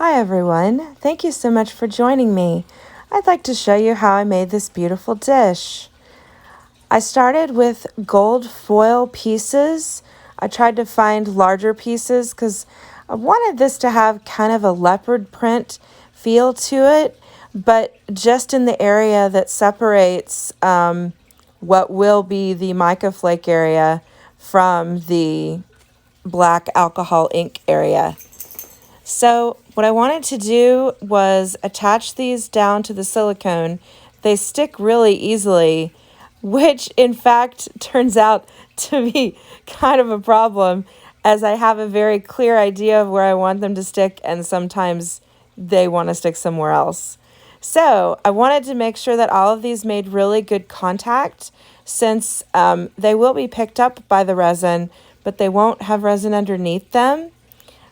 Hi everyone, thank you so much for joining me. I'd like to show you how I made this beautiful dish. I started with gold foil pieces. I tried to find larger pieces because I wanted this to have kind of a leopard print feel to it, but just in the area that separates what will be the mica flake area from the black alcohol ink area. So what I wanted to do was attach these down to the silicone. They stick really easily, which in fact turns out to be kind of a problem, as I have a very clear idea of where I want them to stick, and sometimes they want to stick somewhere else. So I wanted to make sure that all of these made really good contact, since they will be picked up by the resin, but they won't have resin underneath them,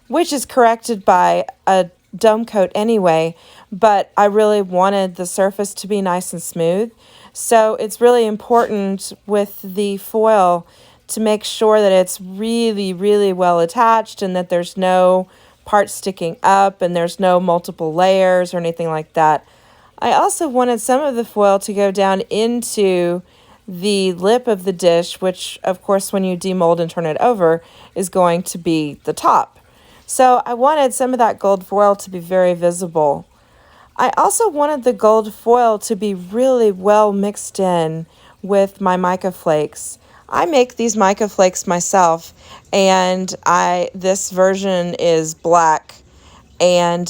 which is corrected by a dome coat anyway, but I really wanted the surface to be nice and smooth. So it's really important with the foil to make sure that it's really, really well attached and that there's no parts sticking up and there's no multiple layers or anything like that. I also wanted some of the foil to go down into the lip of the dish, which of course when you demold and turn it over is going to be the top. So I wanted some of that gold foil to be very visible. I also wanted the gold foil to be really well mixed in with my mica flakes. I make these mica flakes myself, and this version is black, and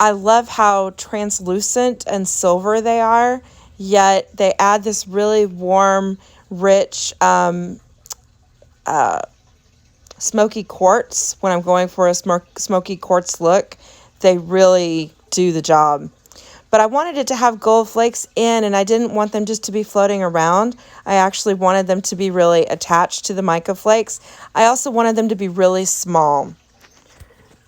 I love how translucent and silver they are, yet they add this really warm, rich smoky quartz. When I'm going for a smoky quartz look, they really do the job. But I wanted it to have gold flakes in, and I didn't want them just to be floating around. I actually wanted them to be really attached to the mica flakes. I also wanted them to be really small.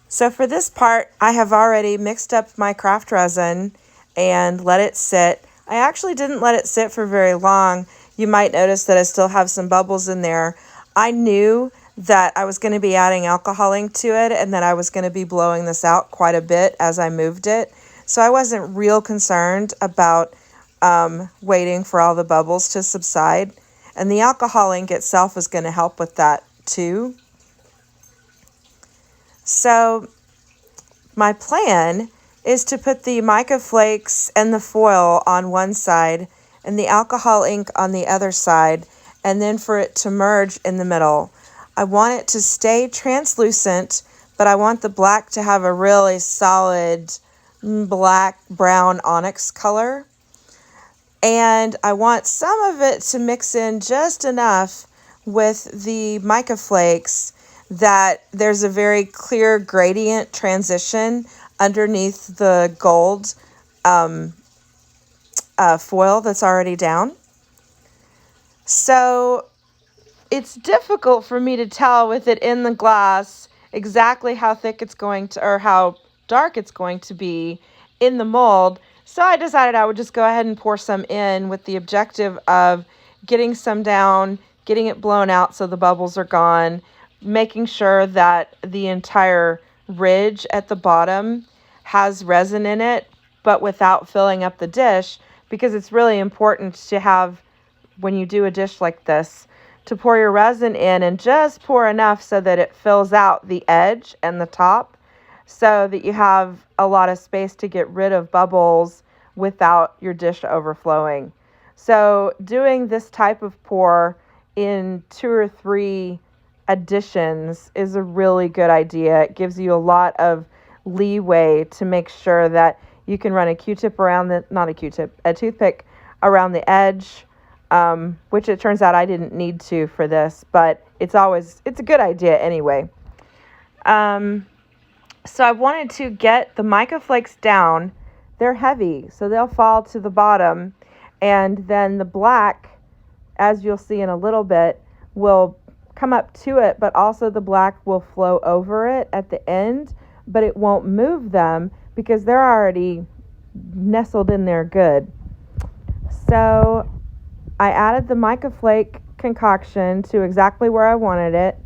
So for this part, I have already mixed up my craft resin and let it sit. I actually didn't let it sit for very long. You might notice that I still have some bubbles in there. I knew that I was going to be adding alcohol ink to it and that I was going to be blowing this out quite a bit as I moved it. So I wasn't real concerned about waiting for all the bubbles to subside. And the alcohol ink itself is going to help with that too. So my plan is to put the mica flakes and the foil on one side and the alcohol ink on the other side, and then for it to merge in the middle. I want it to stay translucent, but I want the black to have a really solid black-brown onyx color. And I want some of it to mix in just enough with the mica flakes that there's a very clear gradient transition underneath the gold foil that's already down. So it's difficult for me to tell with it in the glass exactly how thick it's going to, or how dark it's going to be in the mold. So I decided I would just go ahead and pour some in with the objective of getting some down, getting it blown out so the bubbles are gone, making sure that the entire ridge at the bottom has resin in it, but without filling up the dish, because it's really important to have, when you do a dish like this, to pour your resin in and just pour enough so that it fills out the edge and the top, so that you have a lot of space to get rid of bubbles without your dish overflowing. So doing this type of pour in 2 or 3 additions is a really good idea. It gives you a lot of leeway to make sure that you can run a Q-tip around a toothpick around the edge, which it turns out I didn't need to for this, but it's a good idea anyway. So I wanted to get the mica flakes down. They're heavy, so they'll fall to the bottom, and then the black, as you'll see in a little bit, will come up to it, but also the black will flow over it at the end, but it won't move them because they're already nestled in there good. So I added the mica flake concoction to exactly where I wanted it.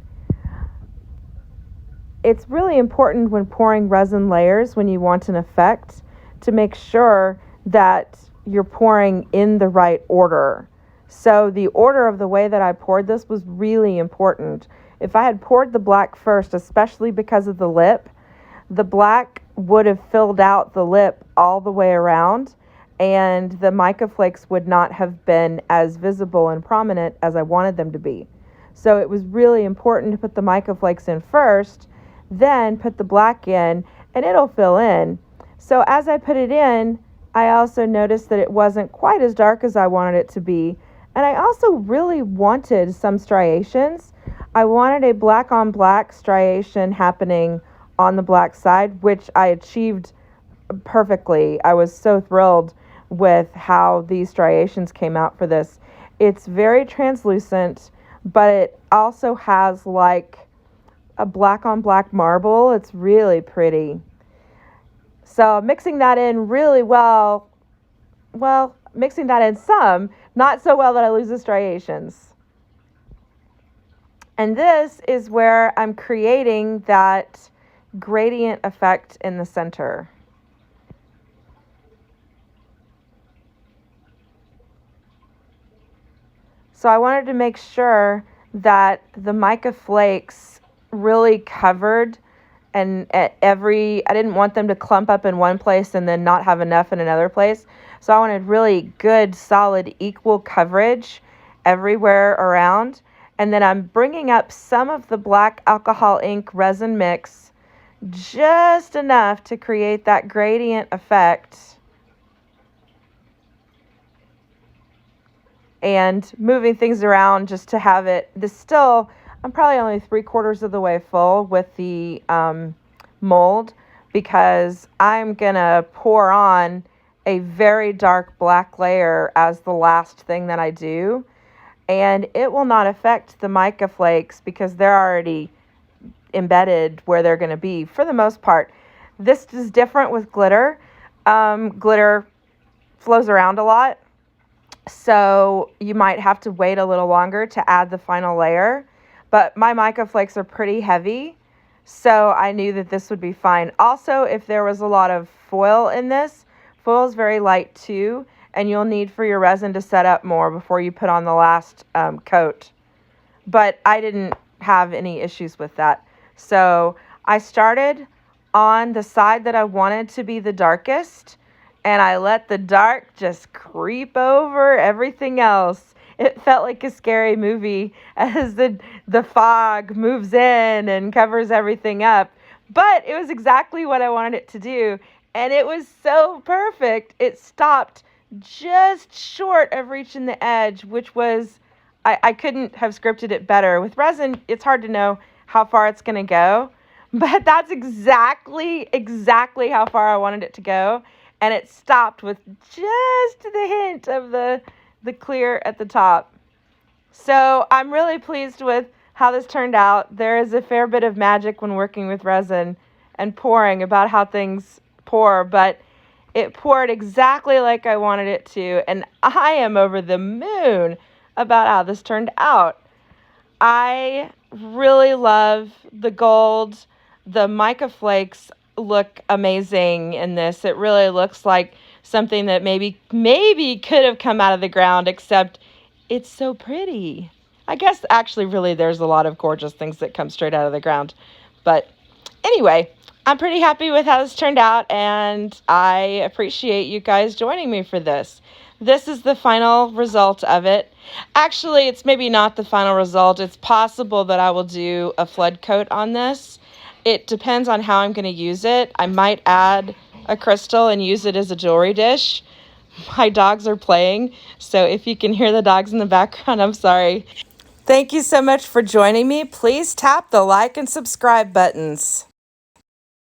it's really important when pouring resin layers, when you want an effect, to make sure that you're pouring in the right order. So the order of the way that I poured this was really important. If I had poured the black first, especially because of the lip, the black would have filled out the lip all the way around, and the mica flakes would not have been as visible and prominent as I wanted them to be. So it was really important to put the mica flakes in first, then put the black in, and it'll fill in. So as I put it in, I also noticed that it wasn't quite as dark as I wanted it to be. And I also really wanted some striations. I wanted a black on black striation happening on the black side, which I achieved perfectly. I was so thrilled with how these striations came out for this. It's very translucent, but it also has like a black on black marble. It's really pretty. So mixing that in really well, mixing that in some, not so well that I lose the striations. And this is where I'm creating that gradient effect in the center. So I wanted to make sure that the mica flakes really covered, and I didn't want them to clump up in one place and then not have enough in another place. So I wanted really good, solid, equal coverage everywhere around. And then I'm bringing up some of the black alcohol ink resin mix, just enough to create that gradient effect. And moving things around just to have it, I'm probably only 3/4 of the way full with the mold, because I'm gonna pour on a very dark black layer as the last thing that I do. And it will not affect the mica flakes because they're already embedded where they're going to be for the most part. This is different with glitter. Glitter flows around a lot, so you might have to wait a little longer to add the final layer. But my mica flakes are pretty heavy, so I knew that this would be fine. Also, if there was a lot of foil in this, foil is very light too, and you'll need for your resin to set up more before you put on the last coat. But I didn't have any issues with that. So I started on the side that I wanted to be the darkest, and I let the dark just creep over everything else. It felt like a scary movie as the fog moves in and covers everything up. But it was exactly what I wanted it to do, and it was so perfect. It stopped just short of reaching the edge, which was, I couldn't have scripted it better. With resin, it's hard to know how far it's going to go, but that's exactly how far I wanted it to go, and it stopped with just the hint of the clear at the top. So I'm really pleased with how this turned out. There is a fair bit of magic when working with resin and pouring about how things pour, but it poured exactly like I wanted it to, and I am over the moon about how this turned out. I really love the gold. The mica flakes look amazing in this. It really looks like something that maybe could have come out of the ground, except it's so pretty. I guess actually really there's a lot of gorgeous things that come straight out of the ground. But anyway, I'm pretty happy with how this turned out, and I appreciate you guys joining me for this. This is the final result of it. Actually, it's maybe not the final result. It's possible that I will do a flood coat on this. It depends on how I'm going to use it. I might add a crystal and use it as a jewelry dish. My dogs are playing, so if you can hear the dogs in the background, I'm sorry. Thank you so much for joining me. Please tap the like and subscribe buttons.